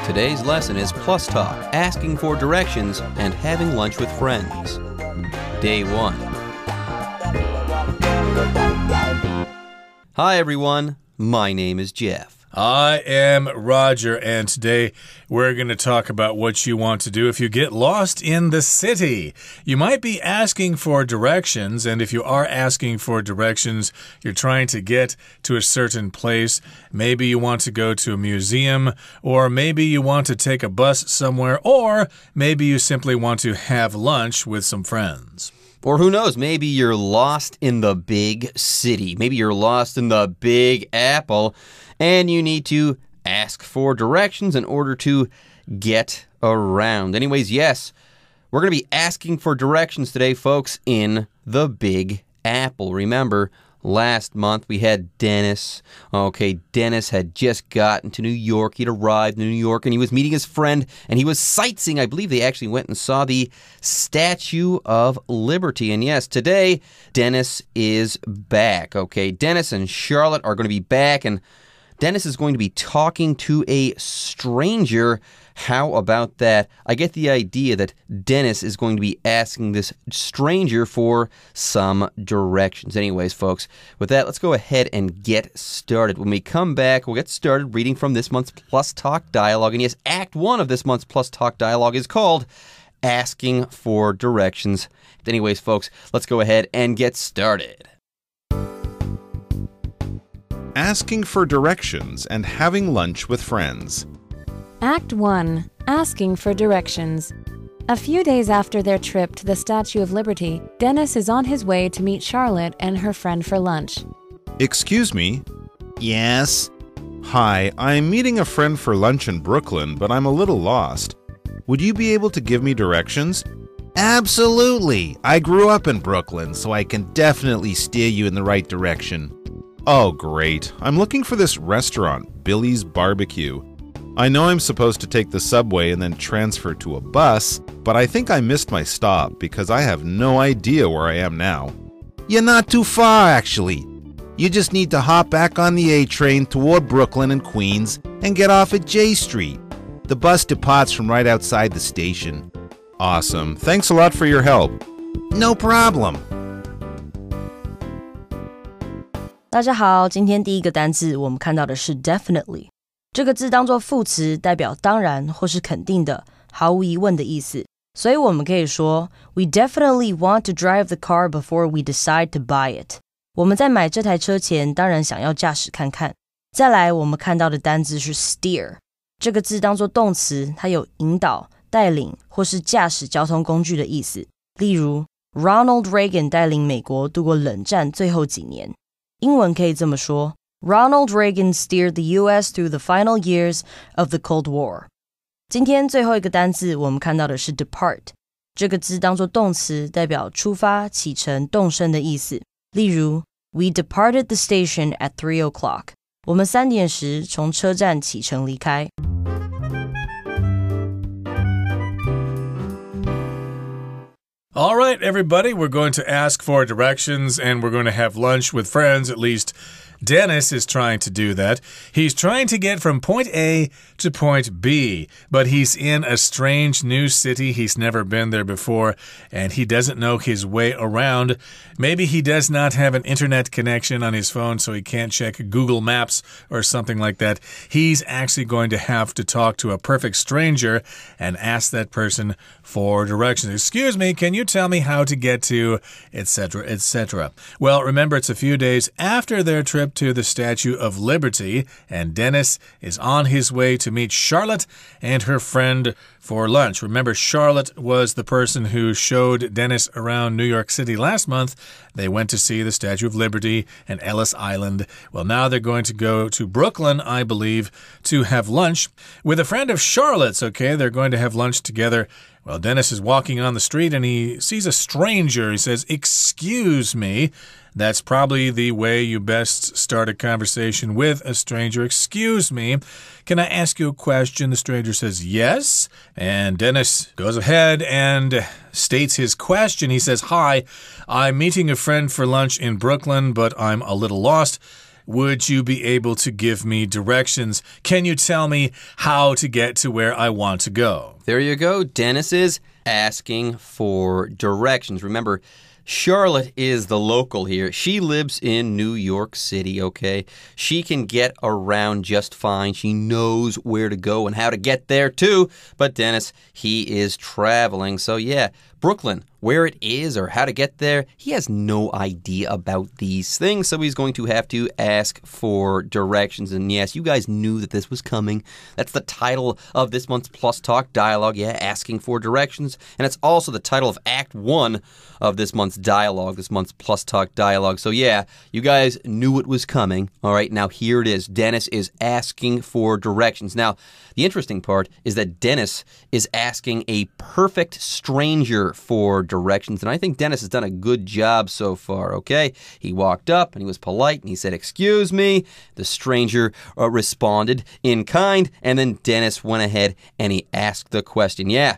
Today's lesson is Plus Talk, asking for directions and having lunch with friends. Day 1. Hi everyone, my name is Jeff. I am Roger, and today we're going to talk about what you want to do if you get lost in the city. You might be asking for directions, and if you are asking for directions, you're trying to get to a certain place. Maybe you want to go to a museum, or maybe you want to take a bus somewhere, or maybe you simply want to have lunch with some friends. Or who knows, maybe you're lost in the big city. Maybe you're lost in the Big Apple, and you need to ask for directions in order to get around. Anyways, yes, we're going to be asking for directions today, folks, in the Big Apple. Remember, last month we had Dennis. Okay, Dennis had just gotten to New York. He'd arrived in New York, and he was meeting his friend, and he was sightseeing. I believe they actually went and saw the Statue of Liberty. And yes, today, Dennis is back. Okay, Dennis and Charlotte are going to be back, and Dennis is going to be talking to a stranger. How about that? I get the idea that Dennis is going to be asking this stranger for some directions. Anyways, folks, with that, let's go ahead and get started. When we come back, we'll get started reading from this month's Plus Talk dialogue. And yes, Act 1 of this month's Plus Talk dialogue is called Asking for Directions. Anyways, folks, let's go ahead and get started. Asking for directions and having lunch with friends. Act 1. Asking for directions. A few days after their trip to the Statue of Liberty, Dennis is on his way to meet Charlotte and her friend for lunch. Excuse me? Yes? Hi, I'm meeting a friend for lunch in Brooklyn, but I'm a little lost. Would you be able to give me directions? Absolutely! I grew up in Brooklyn, so I can definitely steer you in the right direction. Oh, great. I'm looking for this restaurant, Billy's Barbecue. I know I'm supposed to take the subway and then transfer to a bus, but I think I missed my stop because I have no idea where I am now. You're not too far, actually. You just need to hop back on the A train toward Brooklyn and Queens and get off at J Street. The bus departs from right outside the station. Awesome. Thanks a lot for your help. No problem. 大家好，今天第一个单字我们看到的是 definitely。这个字当作副词，代表当然或是肯定的、毫无疑问的意思。所以我们可以说 We definitely want to drive the car before we decide to buy it. 我们在买这台车前，当然想要驾驶看看。再来，我们看到的单字是 steer。这个字当作动词，它有引导、带领或是驾驶交通工具的意思。例如 Ronald Reagan 带领美国度过冷战最后几年。英文可以这么说 Ronald Reagan steered the U.S. through the final years of the Cold War. 今天最后一个单字我们看到的是 depart. 这个字当作动词，代表出发、启程、动身的意思。例如 We departed the station at 3 o'clock. 我们3点时从车站启程离开。All right, everybody, we're going to ask for directions and we're going to have lunch with friends. At least Dennis is trying to do that. He's trying to get from point A to point B, but he's in a strange new city. He's never been there before, and he doesn't know his way around. Maybe he does not have an internet connection on his phone, so he can't check Google Maps or something like that. He's actually going to have to talk to a perfect stranger and ask that person for directions. Excuse me, can you tell me how to get to, etc., etc.? Well, remember, it's a few days after their trip to the Statue of Liberty, and Dennis is on his way to meet Charlotte and her friend for lunch. Remember, Charlotte was the person who showed Dennis around New York City last month. They went to see the Statue of Liberty and Ellis Island. Well, now they're going to go to Brooklyn, I believe, to have lunch with a friend of Charlotte's, okay? They're going to have lunch together. Well, Dennis is walking on the street and he sees a stranger. He says, "Excuse me." That's probably the way you best start a conversation with a stranger. Excuse me, can I ask you a question? The stranger says yes. And Dennis goes ahead and states his question. He says, "Hi, I'm meeting a friend for lunch in Brooklyn, but I'm a little lost. Would you be able to give me directions? Can you tell me how to get to where I want to go? There you go. Dennis is asking for directions. Remember, Charlotte is the local here. She lives in New York City, okay? She can get around just fine. She knows where to go and how to get there too. But Dennis, he is traveling. So yeah, Brooklyn, where it is or how to get there, he has no idea about these things. So he's going to have to ask for directions. And yes, you guys knew that this was coming. That's the title of this month's Plus Talk dialogue. Yeah, asking for directions. And it's also the title of Act 1 of this month's dialogue, this month's Plus Talk dialogue. So yeah, you guys knew it was coming. All right, now here it is. Dennis is asking for directions. Now, the interesting part is that Dennis is asking a perfect stranger for directions. And I think Dennis has done a good job so far, okay? He walked up and he was polite and he said, "Excuse me." The stranger responded in kind. And then Dennis went ahead and he asked the question. Yeah.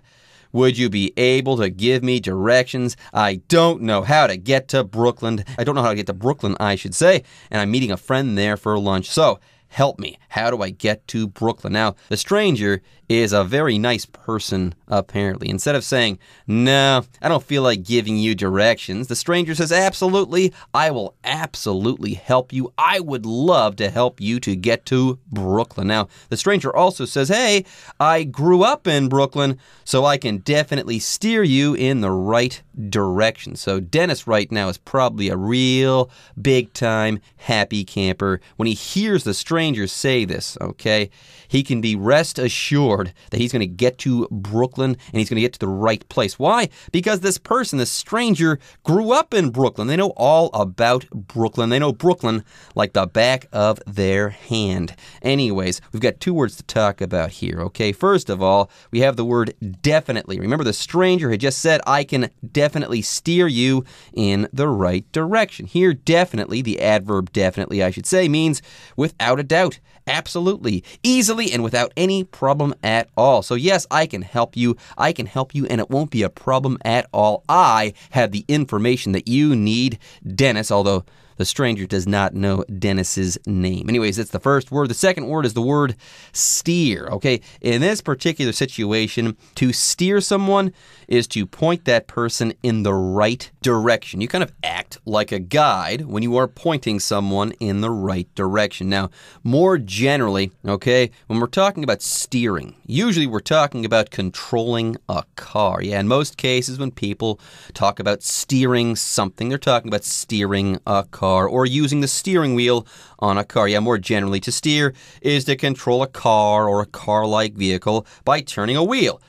Would you be able to give me directions? I don't know how to get to Brooklyn. I don't know how to get to Brooklyn, I should say. And I'm meeting a friend there for lunch. So help me. How do I get to Brooklyn? Now, the stranger is a very nice person, apparently. Instead of saying, "No, I don't feel like giving you directions," the stranger says, "Absolutely, I will absolutely help you. I would love to help you to get to Brooklyn." Now, the stranger also says, "Hey, I grew up in Brooklyn, so I can definitely steer you in the right direction." So Dennis right now is probably a real big-time happy camper when he hears the stranger say this, okay? He can be rest assured that he's going to get to Brooklyn and he's going to get to the right place. Why? Because this person, this stranger, grew up in Brooklyn. They know all about Brooklyn. They know Brooklyn like the back of their hand. Anyways, we've got two words to talk about here, okay? First of all, we have the word definitely. Remember, the stranger had just said, "I can definitely steer you in the right direction." Here, definitely, the adverb definitely, I should say, means without a doubt. Absolutely, easily, and without any problem at all. So yes, I can help you. I can help you, and it won't be a problem at all. I have the information that you need, Dennis, although the stranger does not know Dennis's name. Anyways, that's the first word. The second word is the word steer, okay? In this particular situation, to steer someone is to point that person in the right direction. You kind of act like a guide when you are pointing someone in the right direction. Now, more generally, okay, when we're talking about steering, usually we're talking about controlling a car. Yeah, in most cases, when people talk about steering something, they're talking about steering a car or using the steering wheel on a car. Yeah, more generally, to steer is to control a car or a car-like vehicle by turning a wheel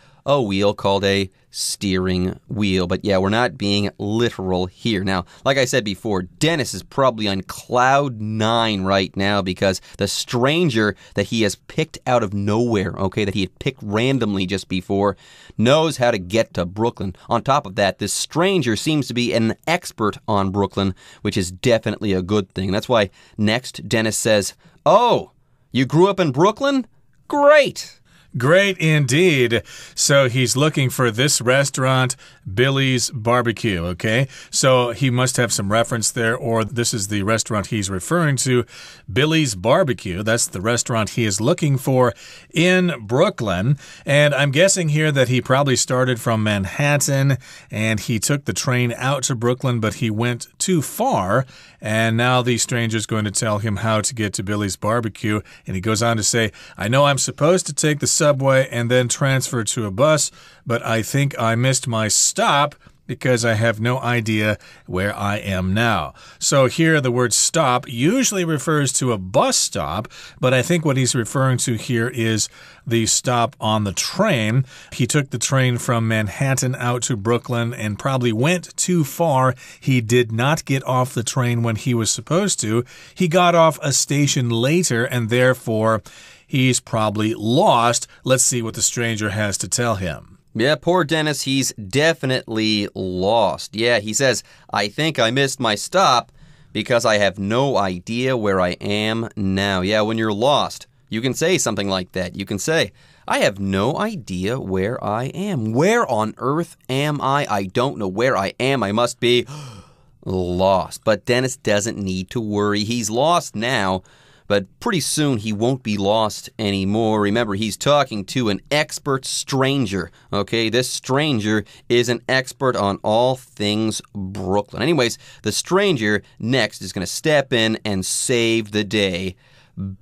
called a steering wheel. But yeah, we're not being literal here. Now, like I said before, Dennis is probably on cloud 9 right now because the stranger that he has picked out of nowhere, okay, that he had picked randomly just before, knows how to get to Brooklyn. On top of that, this stranger seems to be an expert on Brooklyn, which is definitely a good thing. That's why next Dennis says, "Oh, you grew up in Brooklyn? Great!" Great indeed. So he's looking for this restaurant, Billy's Barbecue, okay? So he must have some reference there, or this is the restaurant he's referring to, Billy's Barbecue. That's the restaurant he is looking for in Brooklyn. And I'm guessing here that he probably started from Manhattan and he took the train out to Brooklyn, but he went too far. And now the stranger's going to tell him how to get to Billy's Barbecue. And he goes on to say, "I know I'm supposed to take the subway and then transfer to a bus, but I think I missed my stop because I have no idea where I am now." So here the word stop usually refers to a bus stop, but I think what he's referring to here is the stop on the train. He took the train from Manhattan out to Brooklyn and probably went too far. He did not get off the train when he was supposed to. He got off a station later and therefore he's probably lost. Let's see what the stranger has to tell him. Yeah, poor Dennis, he's definitely lost. Yeah, he says, "I think I missed my stop because I have no idea where I am now." Yeah, when you're lost, you can say something like that. You can say, "I have no idea where I am. Where on earth am I? I don't know where I am. I must be lost. But Dennis doesn't need to worry. He's lost now, but pretty soon he won't be lost anymore. Remember, he's talking to an expert stranger. Okay, this stranger is an expert on all things Brooklyn. Anyways, the stranger next is going to step in and save the day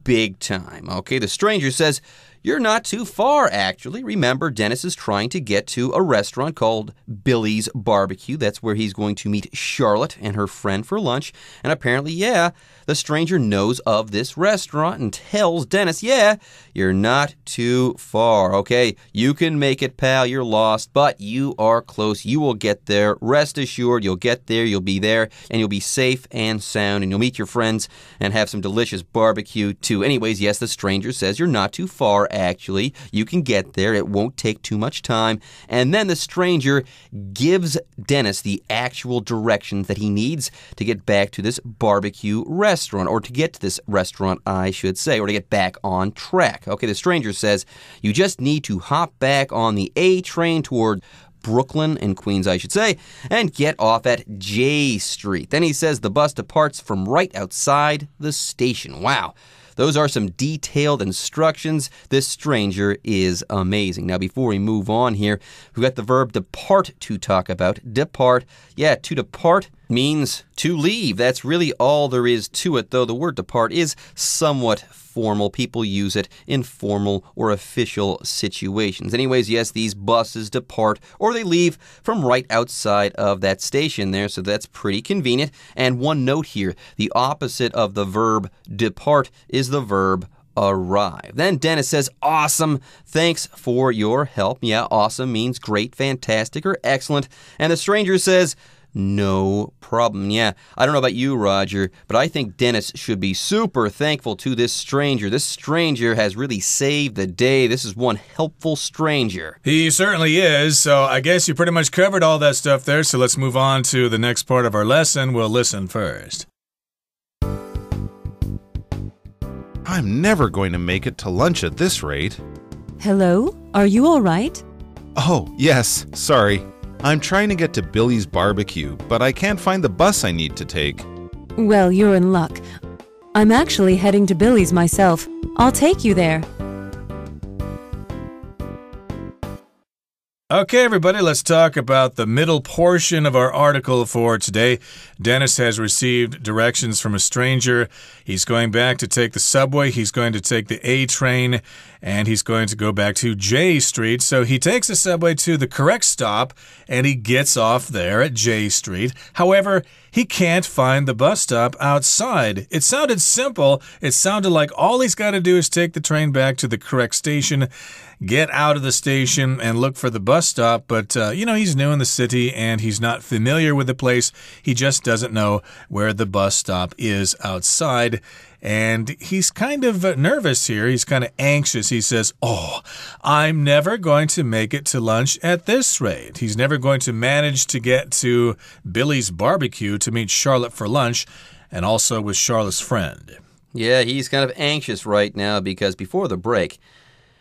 big time. Okay, the stranger says, "You're not too far, actually." Remember, Dennis is trying to get to a restaurant called Billy's Barbecue. That's where he's going to meet Charlotte and her friend for lunch. And apparently, the stranger knows of this restaurant and tells Dennis, "You're not too far, okay? You can make it, pal. You're lost, but you are close. You will get there. Rest assured, you'll get there, you'll be there, and you'll be safe and sound, and you'll meet your friends and have some delicious barbecue, too." Anyways, yes, the stranger says, "You're not too far, actually. You can get there. It won't take too much time." And then the stranger gives Dennis the actual directions that he needs to get back to this barbecue restaurant, or to get to this restaurant, I should say, or to get back on track. Okay, the stranger says, "You just need to hop back on the A train toward Brooklyn and Queens, I should say, and get off at J Street." Then he says the bus departs from right outside the station. Wow. Those are some detailed instructions. This stranger is amazing. Now, before we move on here, we've got the verb depart to talk about. Depart. To depart means to leave. That's really all there is to it, though the word depart is somewhat formal. People use it in formal or official situations. Anyways, yes, these buses depart, or they leave from right outside of that station there, so that's pretty convenient. And one note here, the opposite of the verb depart is the verb arrive. Then Dennis says, "Awesome, thanks for your help." Yeah, awesome means great, fantastic, or excellent. And the stranger says, "No problem." Yeah, I don't know about you, Roger, but I think Dennis should be super thankful to this stranger. This stranger has really saved the day. This is one helpful stranger. He certainly is, so I guess you pretty much covered all that stuff there, so let's move on to the next part of our lesson. We'll listen first. I'm never going to make it to lunch at this rate. Hello? Are you all right? Oh, yes, sorry. I'm trying to get to Billy's Barbecue, but I can't find the bus I need to take. Well, you're in luck. I'm actually heading to Billy's myself. I'll take you there. Okay, everybody, let's talk about the middle portion of our article for today. Dennis has received directions from a stranger. He's going back to take the subway. He's going to take the A train, and he's going to go back to J Street. So he takes the subway to the correct stop, and he gets off there at J Street. However, he can't find the bus stop outside. It sounded simple. It sounded like all he's got to do is take the train back to the correct station, get out of the station, and look for the bus stop. But, he's new in the city, and he's not familiar with the place. He just doesn't know where the bus stop is outside. And he's kind of nervous here. He's kind of anxious. He says, "Oh, I'm never going to make it to lunch at this rate." He's never going to manage to get to Billy's Barbecue to meet Charlotte for lunch, and also with Charlotte's friend. Yeah, he's kind of anxious right now because before the break,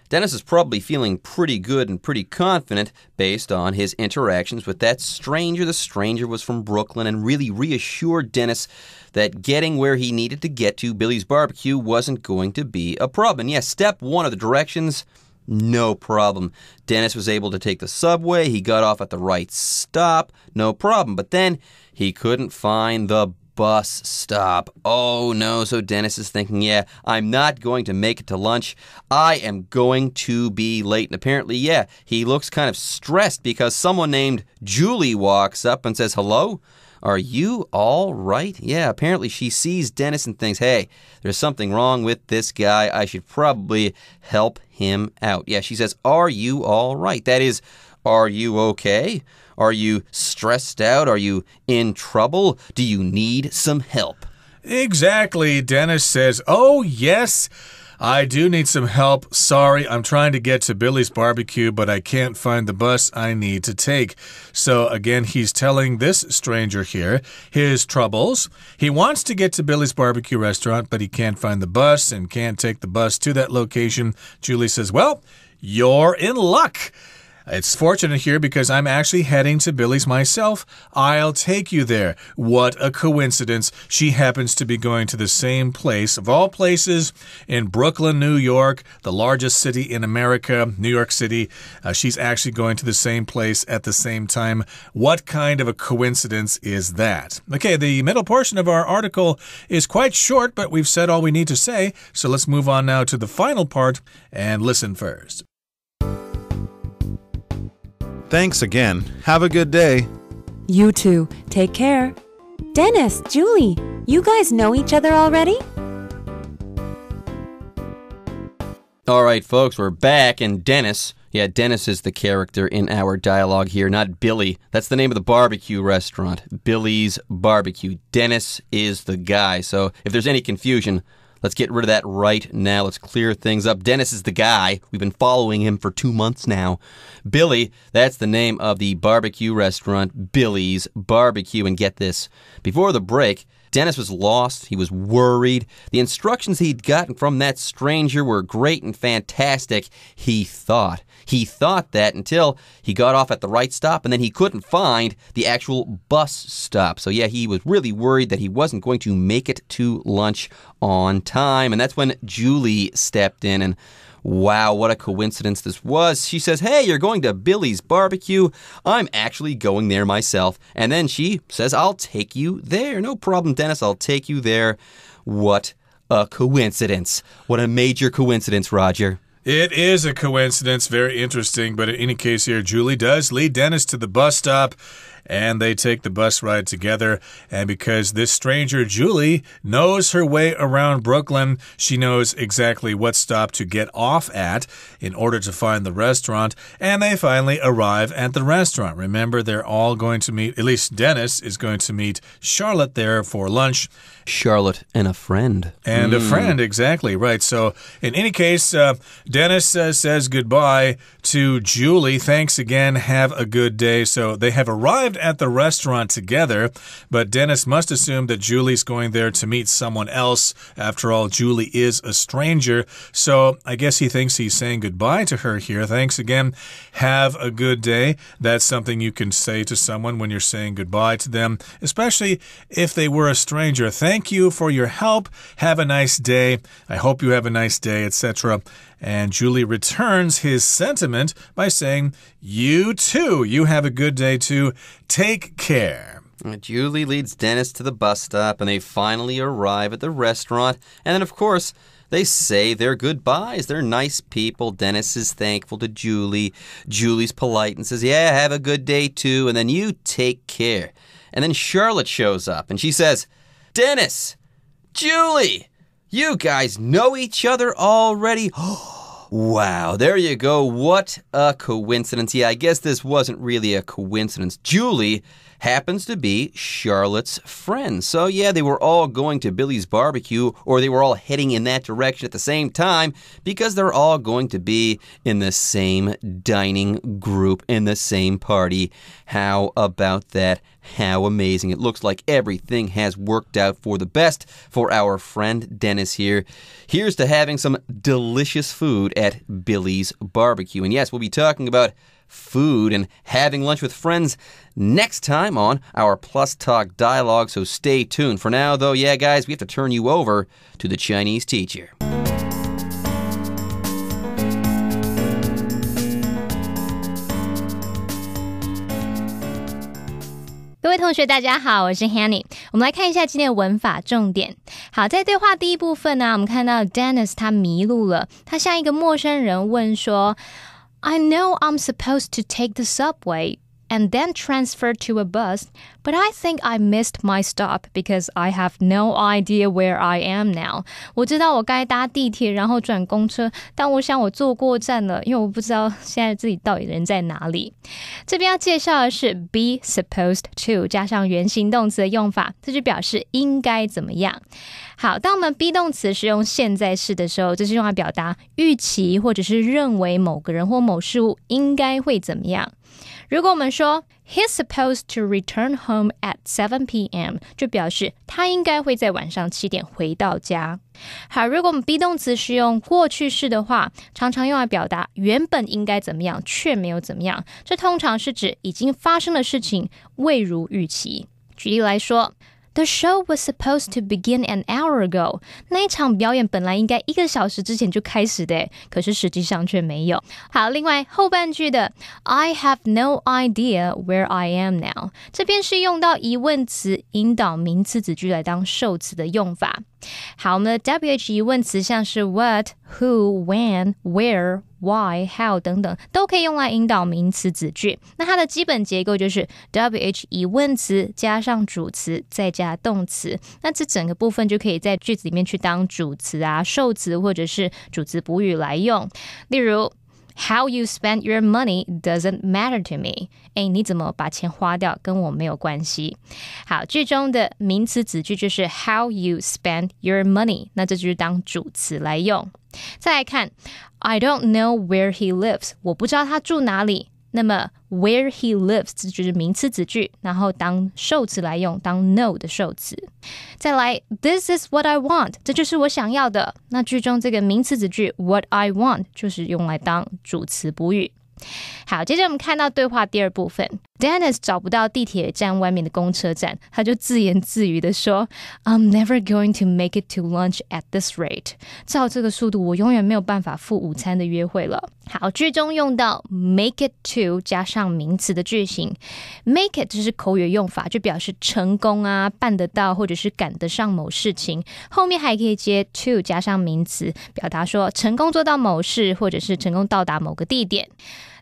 Dennis is probably feeling pretty good and pretty confident based on his interactions with that stranger. The stranger was from Brooklyn and really reassured Dennis that getting where he needed to get to, Billy's Barbecue, wasn't going to be a problem. And yes, step one of the directions, no problem. Dennis was able to take the subway. He got off at the right stop, no problem. But then he couldn't find the bus stop. Oh no, so Dennis is thinking, I'm not going to make it to lunch. I am going to be late. And apparently, he looks kind of stressed because someone named Julie walks up and says, "Hello? Are you all right?" Yeah, apparently she sees Dennis and thinks, hey, there's something wrong with this guy. I should probably help him out. Yeah, she says, "Are you all right?" That is, are you okay? Are you stressed out? Are you in trouble? Do you need some help? Exactly. Dennis says, "Oh, yes, I do need some help. Sorry, I'm trying to get to Billy's Barbecue, but I can't find the bus I need to take." So again, he's telling this stranger here his troubles. He wants to get to Billy's Barbecue restaurant, but he can't find the bus and can't take the bus to that location. Julie says, "Well, you're in luck." It's fortunate here because I'm actually heading to Billy's myself. I'll take you there. What a coincidence. She happens to be going to the same place, of all places, in Brooklyn, New York, the largest city in America, New York City. She's actually going to the same place at the same time. What kind of a coincidence is that? Okay, the middle portion of our article is quite short, but we've said all we need to say, so let's move on now to the final part and listen first. Thanks again. Have a good day. You too. Take care. Dennis, Julie, you guys know each other already? All right, folks, we're back, and Dennis is the character in our dialogue here, not Billy. That's the name of the barbecue restaurant, Billy's Barbecue. Dennis is the guy, so if there's any confusion, let's get rid of that right now. Let's clear things up. Dennis is the guy. We've been following him for 2 months now. Billy, that's the name of the barbecue restaurant, Billy's Barbecue. And get this, before the break, Dennis was lost. He was worried. The instructions he'd gotten from that stranger were great and fantastic, he thought. He thought that until he got off at the right stop, and then he couldn't find the actual bus stop. So yeah, he was really worried that he wasn't going to make it to lunch on time. And that's when Julie stepped in, and wow, what a coincidence this was. She says, hey, you're going to Billy's Barbecue. I'm actually going there myself. And then she says, I'll take you there. No problem, Dennis, I'll take you there. What a coincidence. What a major coincidence, Roger. It is a coincidence, very interesting, but in any case here, Julie does lead Dennis to the bus stop, and they take the bus ride together. And because this stranger, Julie, knows her way around Brooklyn, she knows exactly what stop to get off at in order to find the restaurant, and they finally arrive at the restaurant. Remember, they're all going to meet, at least Dennis is going to meet Charlotte there for lunch. Charlotte and a friend. And a friend, exactly, right. So in any case, Dennis says goodbye to Julie. Thanks again. Have a good day. So they have arrived at the restaurant together, but Dennis must assume that Julie's going there to meet someone else. After all, Julie is a stranger. So I guess he thinks he's saying goodbye to her here. Thanks again. Have a good day. That's something you can say to someone when you're saying goodbye to them, especially if they were a stranger. Thank you for your help. Have a nice day. I hope you have a nice day, etc. And Julie returns his sentiment by saying, you too. You have a good day too. Take care. Julie leads Dennis to the bus stop, and they finally arrive at the restaurant. And then, of course, they say their goodbyes. They're nice people. Dennis is thankful to Julie. Julie's polite and says, yeah, have a good day too. And then you take care. And then Charlotte shows up, and she says, Dennis, Julie, you guys know each other already? Wow, there you go. What a coincidence. Yeah, I guess this wasn't really a coincidence. Julie happens to be Charlotte's friend. So yeah, they were all going to Billy's Barbecue, or they were all heading in that direction at the same time because they're all going to be in the same dining group, in the same party. How about that? How amazing. It looks like everything has worked out for the best for our friend Dennis here. Here's to having some delicious food at Billy's Barbecue. And yes, we'll be talking about food and having lunch with friends next time on our Plus Talk Dialogue, so stay tuned. For now, though, yeah, guys, we have to turn you over to the Chinese teacher. 各位同学大家好，我是 Hanny。 我们来看一下今天的文法重点。好，在对话第一部分呢，我们看到 Dennis 他迷路了，他向一个陌生人问说 I know I'm supposed to take the subway and then transfer to a bus, but I think I missed my stop because I have no idea where I am now. 我知道我该搭地铁然后转公车，但我想我坐过站了，因为我不知道现在自己到底人在哪里。这边要介绍的是 be supposed to 加上原形动词的用法，这就表示应该怎么样。好，当我们 be 动词使用现在式的时候，这是用来表达预期或者是认为某个人或某事物应该会怎么样。如果我们说 He's supposed to return home at 7 p.m. 就表示他应该会在晚上7点回到家。好，如果我们 be 动词是用过去式的话，常常用来表达原本应该怎么样，却没有怎么样。这通常是指已经发生的事情未如预期。举例来说，The show was supposed to begin an hour ago. 那一场表演本来应该1个小时之前就开始的，可是实际上却没有。好，另外后半句的 I have no idea where I am now. 这边是用到疑问词引导名词子句来当受词的用法。好，我们的 WH 疑问词像是 what, who, when, where, why, how 等等都可以用来引导名词子句。那它的基本结构就是 WH 疑问词加上主词再加动词，那这整个部分就可以在句子里面去当主词啊、受词或者是主词补语来用。例如How you spend your money doesn't matter to me. 你怎么把钱花掉跟我没有关系。好，句中的名词子句就是 how you spend your money. 那这就是当主词来用。再来看 I don't know where he lives. 我不知道他住哪里。那么 where he lives 这就是名词子句，然后当受词来用，当 know 的受词。再来 This is what I want 这就是我想要的。那句中这个名词子句 what I want 就是用来当主词补语。好，接着我们看到对话第二部分 Dennis 找不到地铁站外面的公车站，他就自言自语的说 I'm never going to make it to lunch at this rate. 照这个速度我永远没有办法赴午餐的约会了。好，句中用到 make it to 加上名词的句型， make it 这是口语用法，就表示成功啊、办得到或者是赶得上某事情，后面还可以接 to 加上名词，表达说成功做到某事或者是成功到达某个地点。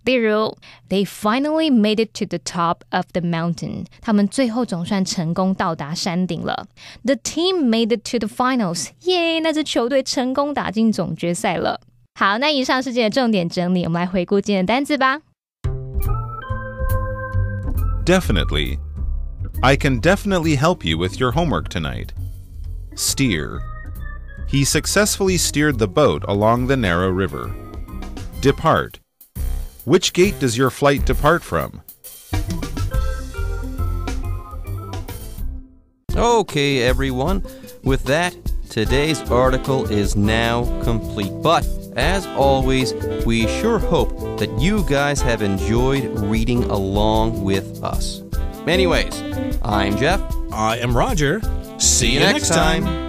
例如 They finally made it to the top of the mountain. 他们最后总算成功到达山顶了。The team made it to the finals. 耶，那支球队成功打进总决赛了。好，那以上是今天的重点整理，我们来回顾今天的单字吧。Definitely. I can definitely help you with your homework tonight. Steer. He successfully steered the boat along the narrow river. Depart. Which gate does your flight depart from? Okay, everyone. With that, today's article is now complete. But, as always, we sure hope that you guys have enjoyed reading along with us. Anyways, I'm Jeff. I am Roger. See you next time.